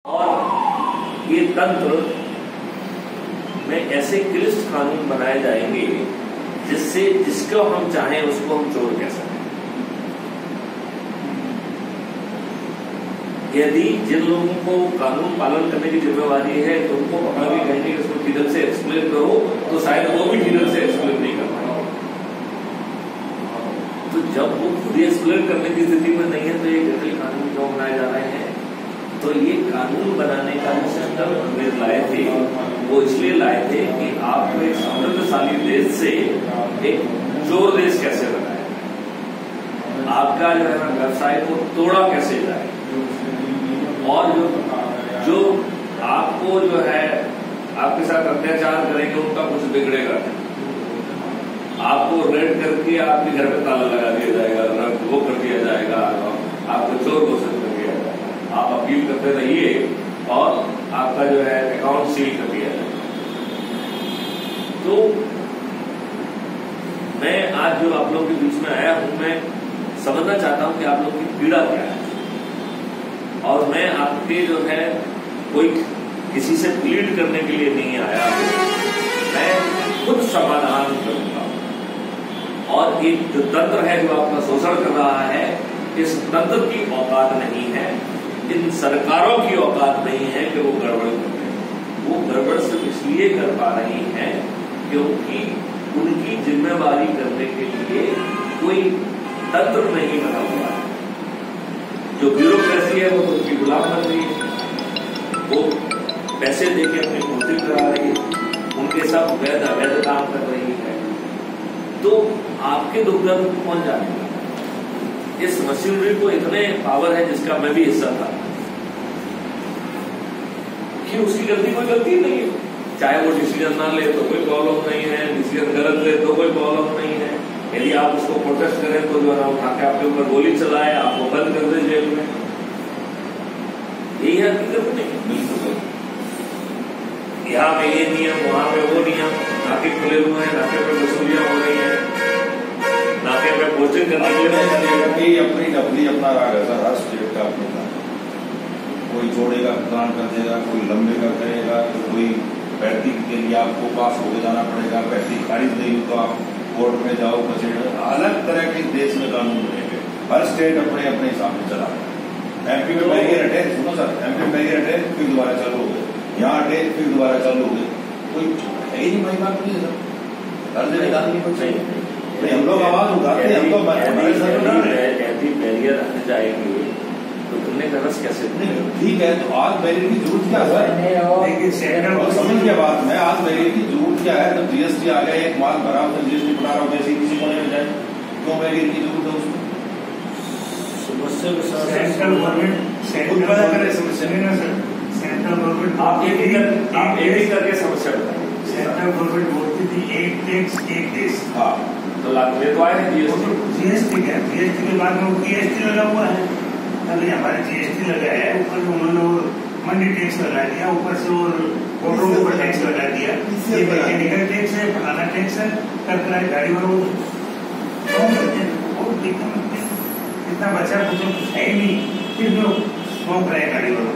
और ये तंत्र में ऐसे क्लिष्ट कानून बनाए जाएंगे जिससे जिसको हम चाहें उसको हम चोर कह सकें। यदि जिन लोगों को कानून पालन करने की जिम्मेवारी है तो उनको पकड़ के कहेंगे कि उसको ठीक से एक्सप्लेन करो, तो शायद वो भी ठीक से एक्सप्लेन नहीं कर पाएंगे। तो जब वो खुद ही एक्सप्लेन करने की स्थिति में नहीं है तो ये जटिल कानून क्यों बनाए जा रहे हैं? तो ये कानून बनाने का जो सिस्टम अंग्रेज लाए थे वो इसलिए लाए थे कि आपको एक समृद्धशाली देश से एक चोर देश कैसे बनाए, आपका जो है व्यवसाय को तोड़ा कैसे जाए, और जो आपको जो है आपके साथ अत्याचार करेंगे उनका कुछ बिगड़ेगा, आपको रेड करके आपके घर पे ताला लगा दिया जाएगा, वो कर दिया जाएगा, आपको चोर घोषित कर दिया जाएगा, आप अपील करते रहिए और आपका जो है अकाउंट सील कर दिया जाएगा। तो मैं आज जो आप लोगों के बीच में आया हूं, मैं समझना चाहता हूं कि आप लोग की पीड़ा क्या है, और मैं आपके जो है कोई किसी से प्लीड करने के लिए नहीं आया हूं, मैं खुद समाधान करूंगा। और एक जो तंत्र है जो आपका शोषण कर रहा है, इस तंत्र की औकात नहीं है, इन सरकारों की औकात नहीं है कि वो गड़बड़ करें। वो गड़बड़ सिर्फ इसलिए कर पा रही हैं क्योंकि उनकी जिम्मेवारी करने के लिए कोई तंत्र नहीं बना हुआ है। जो ब्यूरोक्रेसी है वो तो उसकी गुलाम बन रही है, वो पैसे देके अपनी पूर्ति करा रही है, उनके सब वैध अवैध काम कर रही है। तो आपके दुख दर्द को कौन जानेगा? इस मशीनरी को इतने पावर है जिसका मैं भी हिस्सा था कि उसकी गलती कोई गलती नहीं है, चाहे वो डिसीजन ना ले तो कोई प्रॉब्लम नहीं है, डिसीजन गलत ले तो कोई प्रॉब्लम नहीं है। यदि आप उसको प्रोटेस्ट करें तो जो है उठा के आपके ऊपर गोली चलाए, आपको बंद कर दे जेल में, यही है हकीकत नहीं? बिल्कुल। यहाँ पे ये नियम, वहां पे वो नियम, नाके खुले हुए हैं, नाके पे वसूलियां हो रही है, नाके पे पोस्टिंग करने के लिए अपनी अपना राग है सर, हर स्टेट का अपना। कोई जोड़ेगा प्लान कर देगा, कोई लंबे का करेगा, तो कोई बैटरी के लिए आपको पास होकर जाना पड़ेगा, बैटरी खारिज नहीं हो तो आप कोर्ट में जाओ, कचेरे, अलग तरह के देश में कानून बनेंगे। हर स्टेट अपने अपने हिसाब से चला। एमपी में बैरियर हटे, सुनो सर, एमपी में बैरियर हटे फिर दोबारा चालू हो गए, यहाँ हटे फिर दोबारा चालू हो गए, कोई है ही नहीं। भाई बात नहीं है सर, हर जगह कानून कुछ नहीं। हम लोग आवाज उठाते हैं, हम लोग यदि बैरियर हट जाएंगे तो तुमने का रस कैसे? ठीक है, तो आज बैरियर की जरूरत क्या है? समझ के बात में आज बैरियर की जरूरत क्या है? तो जीएसटी आ गया, एक माल भरा तो जीएसटी बढ़ा रहा हूँ, जैसे किसी कोने में जाए, क्यों बैरियर की जरूरत है उसको? समस्या सेंट्रल गवर्नमेंट समस्या नहीं ना सर, सेंट्रल गवर्नमेंट आप एक ही करके समस्या बताइए। सेंट्रल गवर्नमेंट बोलती थी एक टैक्स एक देश, हाँ, तो लागू ये तो आए हैं जीएसटी का, जीएसटी के बाद में जीएसटी लगा हुआ है। अभी हमारे जीएसटी लगा है, ऊपर उन्होंने मंडी टैक्स लगा दिया, ऊपर से और ऑटो के ऊपर टैक्स लगा दिया, ये मैकेनिकल टैक्स है, फलाना टैक्स है, कल गाड़ी वालों को इतना बचा कुछ है ही नहीं, फिर लोग शौक रहे गाड़ी वालों